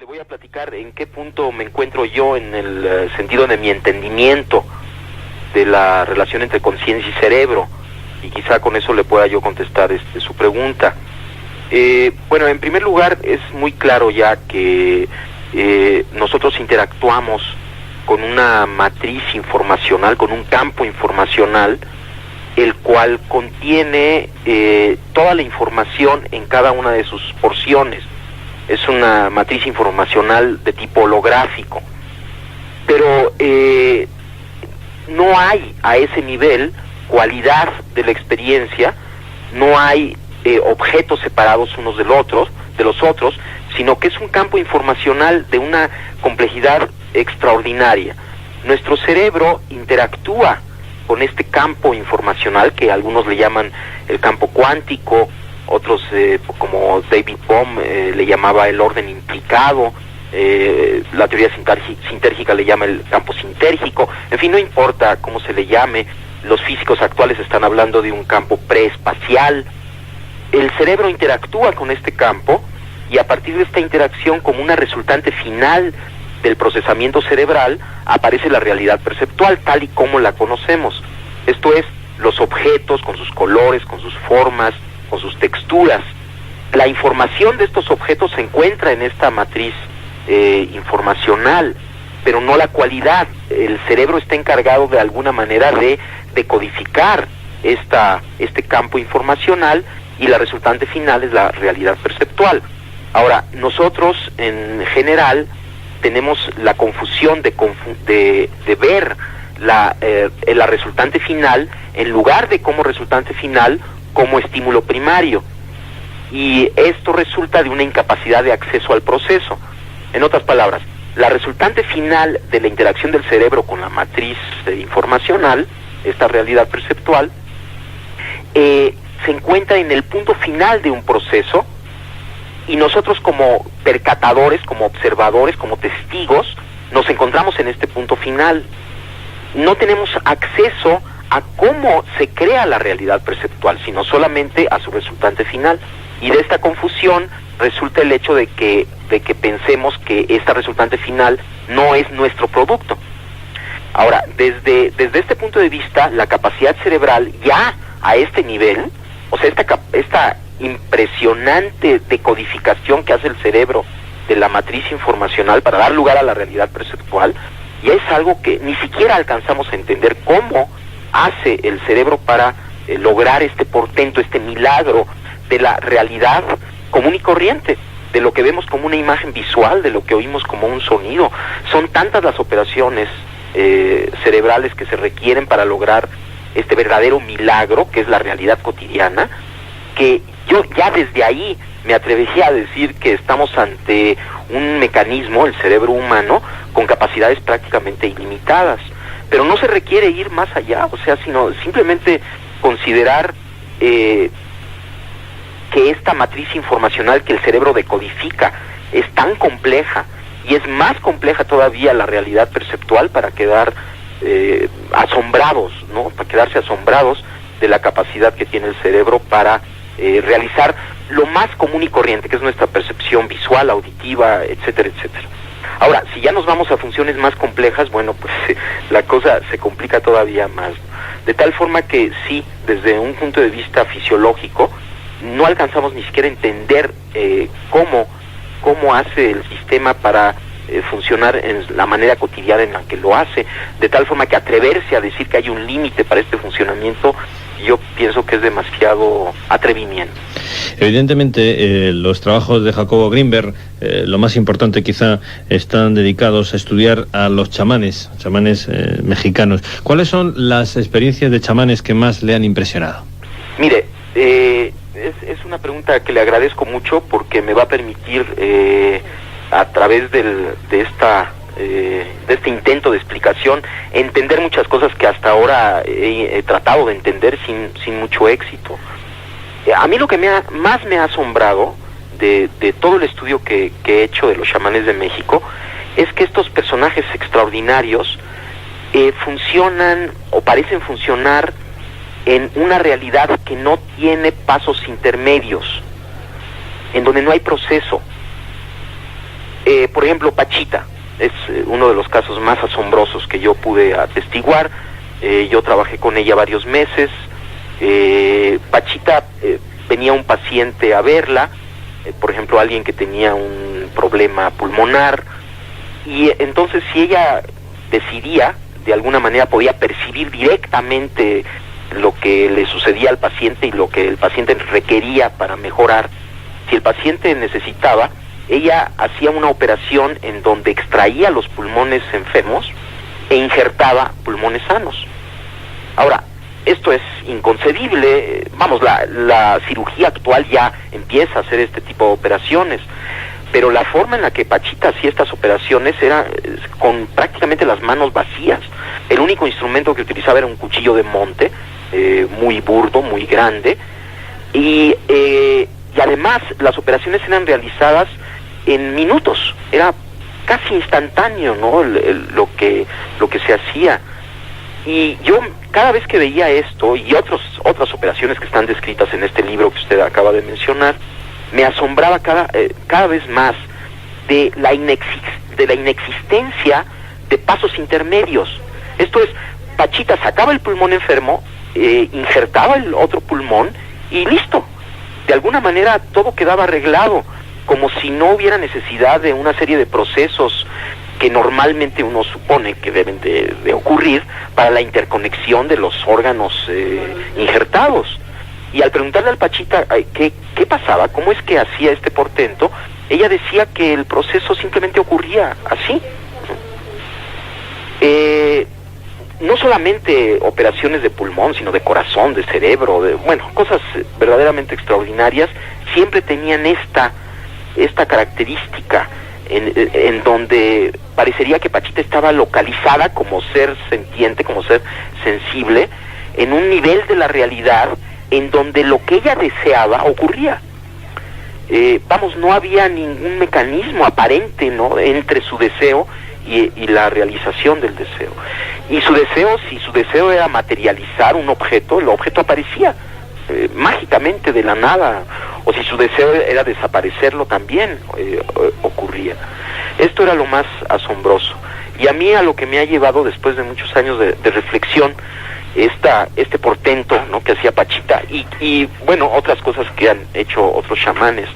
te voy a platicar en qué punto me encuentro yo en el sentido de mi entendimiento de la relación entre conciencia y cerebro, y quizá con eso le pueda yo contestar su pregunta. Bueno, en primer lugar, es muy claro ya que nosotros interactuamos con una matriz informacional, con un campo informacional, el cual contiene toda la información en cada una de sus porciones. Es una matriz informacional de tipo holográfico, pero no hay a ese nivel cualidad de la experiencia, no hay objetos separados unos de los otros, sino que es un campo informacional de una complejidad extraordinaria. Nuestro cerebro interactúa con este campo informacional que algunos le llaman el campo cuántico, otros como David Bohm le llamaba el orden implicado, la teoría sintérgica le llama el campo sintérgico, en fin, no importa cómo se le llame, los físicos actuales están hablando de un campo preespacial. El cerebro interactúa con este campo y a partir de esta interacción, como una resultante final del procesamiento cerebral, aparece la realidad perceptual tal y como la conocemos. Esto es, los objetos con sus colores, con sus formas, con sus texturas. La información de estos objetos se encuentra en esta matriz informacional, pero no la cualidad. El cerebro está encargado de alguna manera de decodificar este campo informacional, y la resultante final es la realidad perceptual. Ahora, nosotros en general tenemos la confusión de ver la resultante final, en lugar de como resultante final, como estímulo primario. Y esto resulta de una incapacidad de acceso al proceso. En otras palabras, la resultante final de la interacción del cerebro con la matriz informacional, esta realidad perceptual, se encuentra en el punto final de un proceso, y nosotros como percatadores, como observadores, como testigos, nos encontramos en este punto final. No tenemos acceso a cómo se crea la realidad perceptual, sino solamente a su resultante final. Y de esta confusión resulta el hecho de que pensemos que esta resultante final no es nuestro producto. Ahora, desde este punto de vista, la capacidad cerebral ya a este nivel, o sea, esta impresionante decodificación que hace el cerebro de la matriz informacional para dar lugar a la realidad perceptual, ya es algo que ni siquiera alcanzamos a entender cómo hace el cerebro para lograr este portento, este milagro de la realidad común y corriente, de lo que vemos como una imagen visual, de lo que oímos como un sonido. Son tantas las operaciones cerebrales que se requieren para lograr este verdadero milagro, que es la realidad cotidiana, que yo ya desde ahí me atrevería a decir que estamos ante un mecanismo, el cerebro humano, con capacidades prácticamente ilimitadas. Pero no se requiere ir más allá, o sea, sino simplemente considerar que esta matriz informacional que el cerebro decodifica es tan compleja, y es más compleja todavía la realidad perceptual, para quedar asombrados, ¿no? Para quedarse asombrados de la capacidad que tiene el cerebro para realizar lo más común y corriente, que es nuestra percepción visual, auditiva, etcétera, etcétera. Ahora, si ya nos vamos a funciones más complejas, bueno, pues la cosa se complica todavía más, ¿no? De tal forma que sí, desde un punto de vista fisiológico, no alcanzamos ni siquiera a entender cómo hace el sistema para funcionar en la manera cotidiana en la que lo hace, de tal forma que atreverse a decir que hay un límite para este funcionamiento, yo pienso que es demasiado atrevimiento. Evidentemente, los trabajos de Jacobo Grinberg, lo más importante quizá, están dedicados a estudiar a los chamanes mexicanos. ¿Cuáles son las experiencias de chamanes que más le han impresionado? Mire, es una pregunta que le agradezco mucho, porque me va a permitir, a través de este intento de explicación, entender muchas cosas que hasta ahora he tratado de entender sin mucho éxito. A mí lo que más me ha asombrado de todo el estudio que he hecho de los chamanes de México es que estos personajes extraordinarios funcionan o parecen funcionar en una realidad que no tiene pasos intermedios, en donde no hay proceso. Por ejemplo, Pachita es uno de los casos más asombrosos que yo pude atestiguar. Yo trabajé con ella varios meses. Pachita, venía un paciente a verla, por ejemplo, alguien que tenía un problema pulmonar, y entonces si ella decidía, de alguna manera podía percibir directamente lo que le sucedía al paciente y lo que el paciente requería para mejorar. Si el paciente necesitaba, ella hacía una operación en donde extraía los pulmones enfermos e injertaba pulmones sanos. Ahora, esto es inconcebible. Vamos, la cirugía actual ya empieza a hacer este tipo de operaciones, pero la forma en la que Pachita hacía estas operaciones era con prácticamente las manos vacías. El único instrumento que utilizaba era un cuchillo de monte, muy burdo, muy grande, y además las operaciones eran realizadas en minutos, era casi instantáneo, ¿no? Lo que se hacía. Y yo cada vez que veía esto y otras operaciones que están descritas en este libro que usted acaba de mencionar, me asombraba cada vez más de la inexistencia de pasos intermedios. Esto es, Pachita sacaba el pulmón enfermo, injertaba el otro pulmón y listo. De alguna manera todo quedaba arreglado, como si no hubiera necesidad de una serie de procesos que normalmente uno supone que deben de ocurrir para la interconexión de los órganos injertados. Y al preguntarle al Pachita qué pasaba, cómo es que hacía este portento, ella decía que el proceso simplemente ocurría así. No solamente operaciones de pulmón, sino de corazón, de cerebro, cosas verdaderamente extraordinarias, siempre tenían esta característica en donde parecería que Pachita estaba localizada como ser sentiente, como ser sensible, en un nivel de la realidad en donde lo que ella deseaba ocurría. No había ningún mecanismo aparente, ¿no?, entre su deseo y la realización del deseo. Y si su deseo era materializar un objeto, el objeto aparecía mágicamente de la nada, o si su deseo era desaparecerlo, también ocurría. Esto era lo más asombroso, y a mí a lo que me ha llevado después de muchos años de reflexión este portento, ¿no?, que hacía Pachita, y otras cosas que han hecho otros chamanes,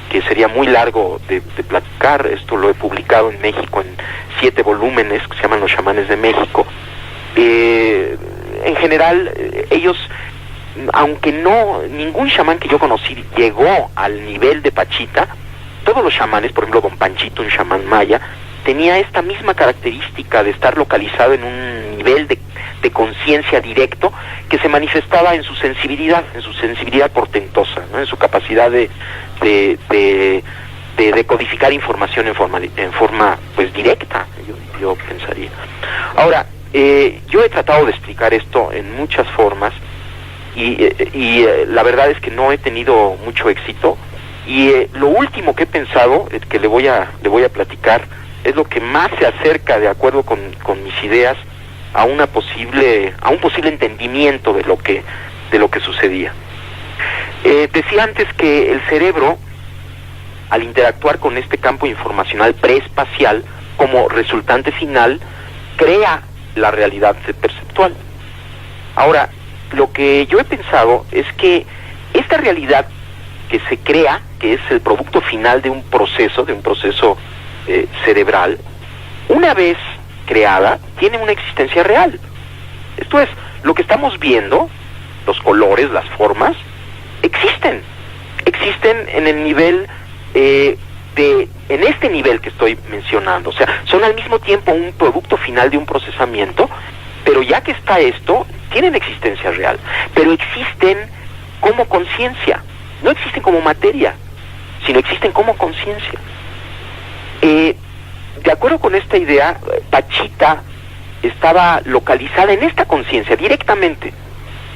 que sería muy largo de platicar. Esto lo he publicado en México en 7 volúmenes que se llaman Los Chamanes de México. En general, ellos, aunque ningún chamán que yo conocí llegó al nivel de Pachita, todos los chamanes, por ejemplo Don Panchito, un chamán maya, tenía esta misma característica de estar localizado en un nivel de conciencia directo que se manifestaba en su sensibilidad portentosa, ¿no?, en su capacidad de decodificar información en forma pues directa, yo pensaría. Ahora, yo he tratado de explicar esto en muchas formas y la verdad es que no he tenido mucho éxito, y lo último que he pensado, que le voy a platicar, es lo que más se acerca, de acuerdo con mis ideas, a un posible entendimiento de lo que sucedía. Decía antes que el cerebro, al interactuar con este campo informacional preespacial, como resultante final, crea la realidad perceptual. Ahora, lo que yo he pensado es que esta realidad que se crea, que es el producto final de un proceso cerebral, una vez creada, tiene una existencia real. Esto es, lo que estamos viendo, los colores, las formas, existen en el nivel en este nivel que estoy mencionando. O sea, son al mismo tiempo un producto final de un procesamiento, pero ya que está esto, tienen existencia real, pero existen como conciencia, no existen como materia, sino existen como conciencia. De acuerdo con esta idea, Pachita estaba localizada en esta conciencia directamente,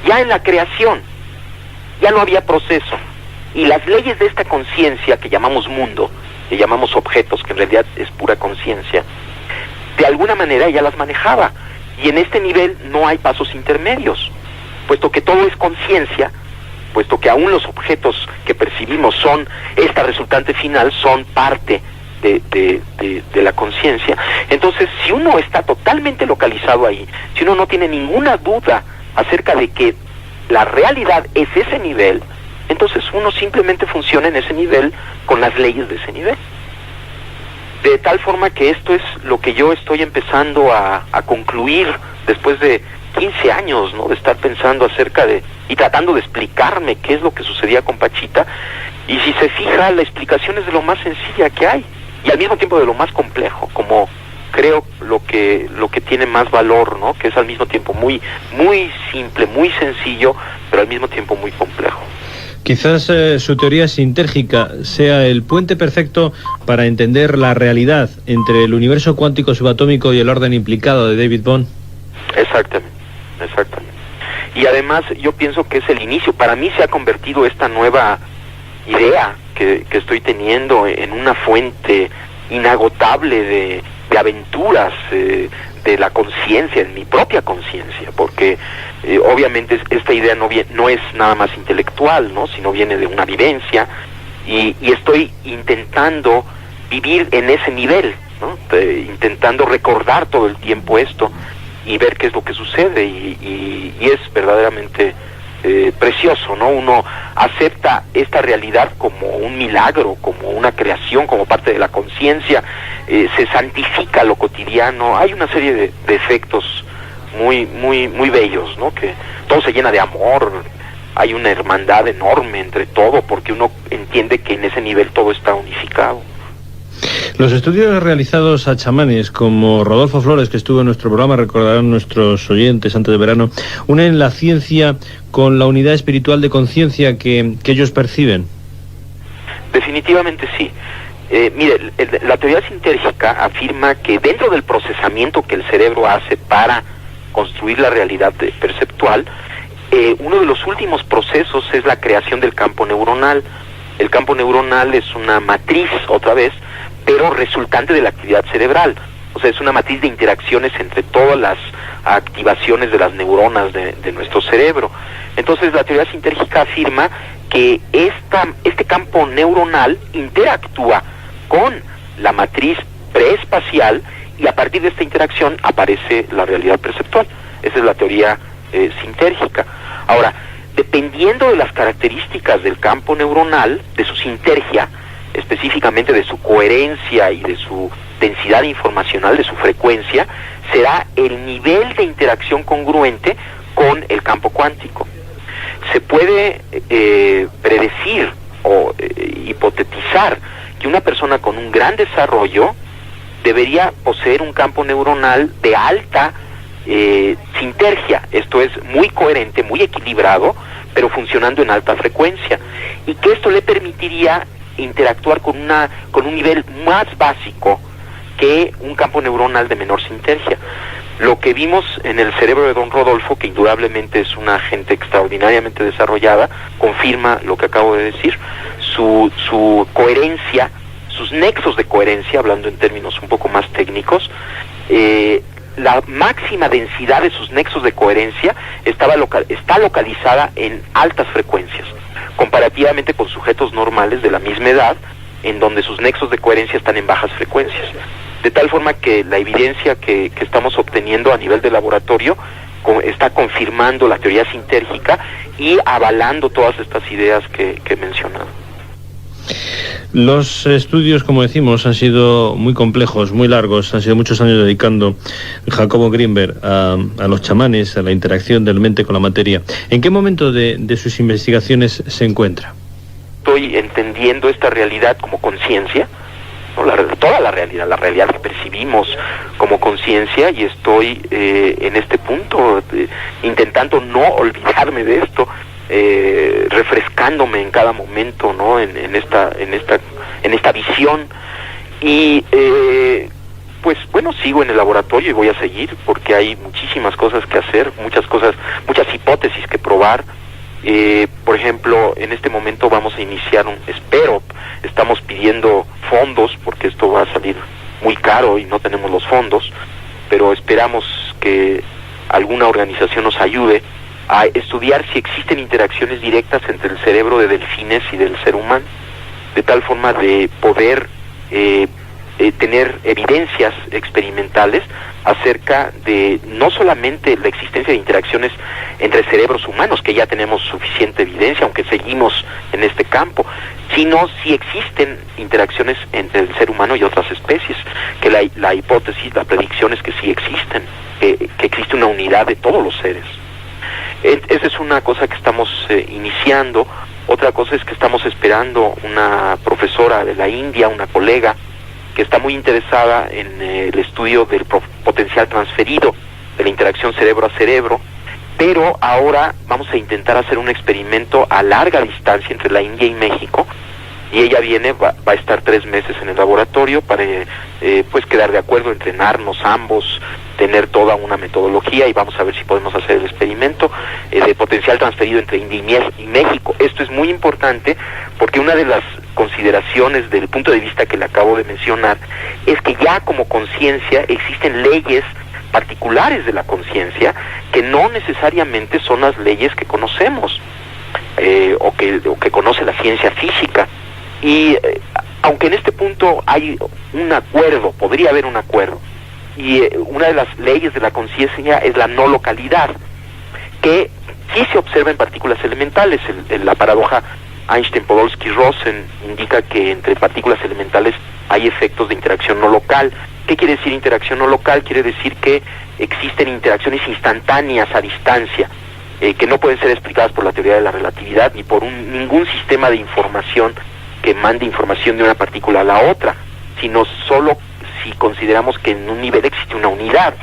ya en la creación, ya no había proceso, y las leyes de esta conciencia que llamamos mundo, que llamamos objetos, que en realidad es pura conciencia, de alguna manera ella las manejaba, y en este nivel no hay pasos intermedios, puesto que todo es conciencia, puesto que aún los objetos que percibimos son esta resultante final, son parte de la conciencia. Entonces, si uno está totalmente localizado ahí, si uno no tiene ninguna duda acerca de que la realidad es ese nivel, entonces uno simplemente funciona en ese nivel con las leyes de ese nivel. De tal forma que esto es lo que yo estoy empezando a concluir después de 15 años, ¿no?, de estar pensando acerca de y tratando de explicarme qué es lo que sucedía con Pachita. Y si se fija, la explicación es de lo más sencilla que hay y al mismo tiempo de lo más complejo, como creo lo que tiene más valor, ¿no?, que es al mismo tiempo muy simple, muy sencillo, pero al mismo tiempo muy complejo. Quizás su teoría sintérgica sea el puente perfecto para entender la realidad entre el universo cuántico subatómico y el orden implicado de David Bohm. Exactamente. Y además yo pienso que es el inicio. Para mí se ha convertido esta nueva idea que estoy teniendo en una fuente inagotable de aventuras de la conciencia, en mi propia conciencia, porque obviamente esta idea no es nada más intelectual, ¿no?, sino viene de una vivencia, y estoy intentando vivir en ese nivel, ¿no?, intentando recordar todo el tiempo esto y ver qué es lo que sucede, y es verdaderamente precioso, ¿no? Uno acepta esta realidad como un milagro, como una creación, como parte de la conciencia, se santifica lo cotidiano. Hay una serie de efectos muy bellos, ¿no?, que todo se llena de amor, hay una hermandad enorme entre todo, porque uno entiende que en ese nivel todo está unificado. Los estudios realizados a chamanes como Rodolfo Flores, que estuvo en nuestro programa, recordarán nuestros oyentes antes de verano, unen la ciencia con la unidad espiritual de conciencia que ellos perciben. Definitivamente sí. Mire, la teoría sintérgica afirma que dentro del procesamiento que el cerebro hace para construir la realidad perceptual, uno de los últimos procesos es la creación del campo neuronal. El campo neuronal es una matriz, otra vez, pero resultante de la actividad cerebral. O sea, es una matriz de interacciones entre todas las activaciones de las neuronas de nuestro cerebro. Entonces, la teoría sintérgica afirma que este campo neuronal interactúa con la matriz preespacial, y a partir de esta interacción aparece la realidad perceptual. Esa es la teoría sintérgica. Ahora, dependiendo de las características del campo neuronal, de su sintergia, específicamente de su coherencia y de su densidad informacional, de su frecuencia, será el nivel de interacción congruente con el campo cuántico. Se puede predecir o hipotetizar que una persona con un gran desarrollo debería poseer un campo neuronal de alta sintergia, esto es, muy coherente, muy equilibrado, pero funcionando en alta frecuencia, y que esto le permitiría interactuar con un nivel más básico que un campo neuronal de menor sintergia. Lo que vimos en el cerebro de don Rodolfo, que indudablemente es una gente extraordinariamente desarrollada, confirma lo que acabo de decir. Su coherencia, sus nexos de coherencia, hablando en términos un poco más técnicos, la máxima densidad de sus nexos de coherencia está localizada en altas frecuencias, comparativamente con sujetos normales de la misma edad, en donde sus nexos de coherencia están en bajas frecuencias. De tal forma que la evidencia que estamos obteniendo a nivel de laboratorio está confirmando la teoría sintérgica y avalando todas estas ideas que he mencionado. Los estudios, como decimos, han sido muy complejos, muy largos, han sido muchos años dedicando Jacobo Grinberg a los chamanes, a la interacción del mente con la materia. ¿En qué momento de sus investigaciones se encuentra? Estoy entendiendo esta realidad como conciencia, ¿no? Toda la realidad que percibimos como conciencia, y estoy en este punto intentando no olvidarme de esto, refrescándome en cada momento, ¿no?, en esta visión, y pues bueno, sigo en el laboratorio y voy a seguir porque hay muchísimas cosas que hacer, muchas hipótesis que probar. Por ejemplo, en este momento vamos a iniciar estamos pidiendo fondos porque esto va a salir muy caro y no tenemos los fondos, pero esperamos que alguna organización nos ayude a estudiar si existen interacciones directas entre el cerebro de delfines y del ser humano, de tal forma de poder tener evidencias experimentales acerca de no solamente la existencia de interacciones entre cerebros humanos, que ya tenemos suficiente evidencia, aunque seguimos en este campo, sino si existen interacciones entre el ser humano y otras especies, que la hipótesis, la predicción es que sí existen, que existe una unidad de todos los seres. Esa es una cosa que estamos iniciando. Otra cosa es que estamos esperando una profesora de la India, una colega, que está muy interesada en el estudio del potencial transferido, de la interacción cerebro a cerebro, pero ahora vamos a intentar hacer un experimento a larga distancia entre la India y México, y ella va a estar 3 meses en el laboratorio para pues quedar de acuerdo, entrenarnos ambos, tener toda una metodología, y vamos a ver si podemos hacer el experimento de potencial transferido entre India y México. Esto es muy importante porque una de las consideraciones del punto de vista que le acabo de mencionar es que ya como conciencia existen leyes particulares de la conciencia que no necesariamente son las leyes que conocemos o que conoce la ciencia física. Y aunque en este punto hay un acuerdo, podría haber un acuerdo, y una de las leyes de la conciencia es la no localidad, que sí se observa en partículas elementales. La paradoja Einstein-Podolsky-Rosen indica que entre partículas elementales hay efectos de interacción no local. ¿Qué quiere decir interacción no local? Quiere decir que existen interacciones instantáneas a distancia, que no pueden ser explicadas por la teoría de la relatividad ni por ningún sistema de información que mande información de una partícula a la otra, sino solo si consideramos que en un nivel existe una unidad.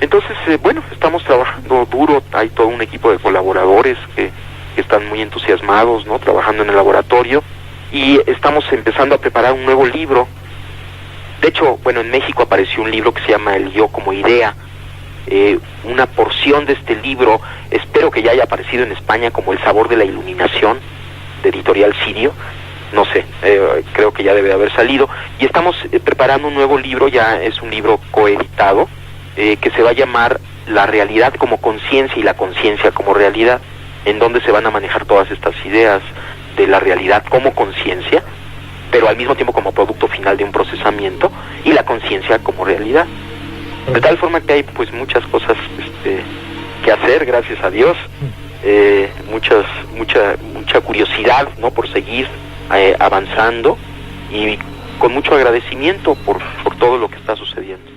Entonces, bueno, estamos trabajando duro, hay todo un equipo de colaboradores que están muy entusiasmados, ¿no?, trabajando en el laboratorio, y estamos empezando a preparar un nuevo libro. De hecho, bueno, en México apareció un libro que se llama El Yo como Idea. Una porción de este libro, espero que ya haya aparecido en España como El Sabor de la Iluminación, de Editorial Sirio. No sé, creo que ya debe de haber salido. Y estamos preparando un nuevo libro, ya es un libro coeditado, que se va a llamar La realidad como conciencia y la conciencia como realidad, en donde se van a manejar todas estas ideas de la realidad como conciencia, pero al mismo tiempo como producto final de un procesamiento, y la conciencia como realidad. De tal forma que hay pues muchas cosas que hacer, gracias a Dios, mucha curiosidad, ¿no?, por seguir avanzando, y con mucho agradecimiento por todo lo que está sucediendo.